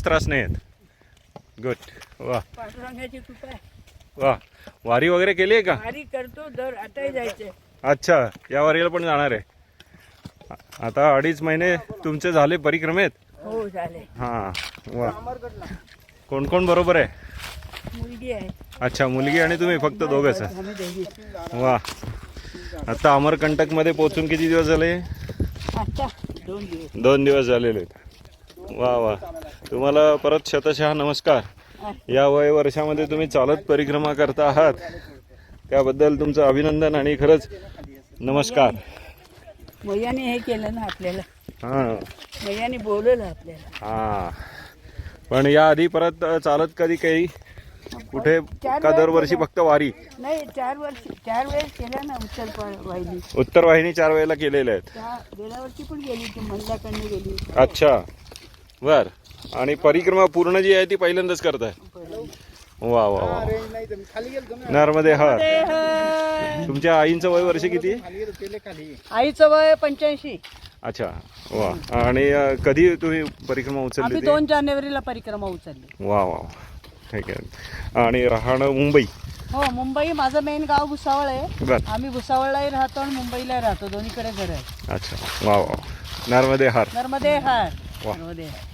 त्रास नाही आहेत. गुड. वा पांडुरंगाची कृपा आहे. वा. वारी वगैरे केली आहे का? वारी करतो दर आताही जायचंय. अच्छा, या वारीला पण जाणार आहे. आता 2.5 महिने तुमचे झाले परिक्रमेत. हो झाले. हां. वा. कोण कोण बरोबर आहे? मुलगी आहे. अच्छा, मुलगी आणि तुम्ही फक्त दोघंच आहे. आम्ही दोघी. वा. आता अमरकंटकमध्ये पोहोचून किती दिवस झाले? आता 2 दिवस. 2 दिवस झालेले आहेत. वा वा. तुम्हाला परत शतशः नमस्कार. या वय वर्षामध्ये तुम्ही चालत परिक्रमा करता आहात त्याबद्दल तुमचं अभिनंदन आणि खरंच नमस्कार. मैयाने हे केलं ना आपल्याला. हां मैयाने बोलवलं आपल्याला. हां. पण याआधी परत चालत कधी काही कुठे का दरवर्षी फक्त वारी? नाही 4 वेळेस केलं ना उत्तर वाहिनी. उत्तर वाहिनी 4 वेळेला केलेल्या आहेत. गेल्या वर्षी पण गेली ती मंदाकडनं गेली. अच्छा, बर. आणि परिक्रमा पूर्ण जी आहे ती पहिल्यांदाच करताय? वा वा वा. नर्मदे हर. तुमच्या आईंचं वय वर्ष किती? आईचं वय 85. अच्छा. वा. आणि कधी तुम्ही परिक्रमा उचलली? आम्ही 2 जानेवारीला परिक्रमा उचलली. वा वा. ठीक आहे. आणि राहणं मुंबई? हो, मुंबई. माझं मेन गाव भुसावळ आहे. बर. आम्ही भुसावळलाही राहतो आणि मुंबईला राहतो, दोन्हीकडे घर आहे. अच्छा. वा वा. नर्मदे हर. नर्मदे हर. वा. नर्मदे हर.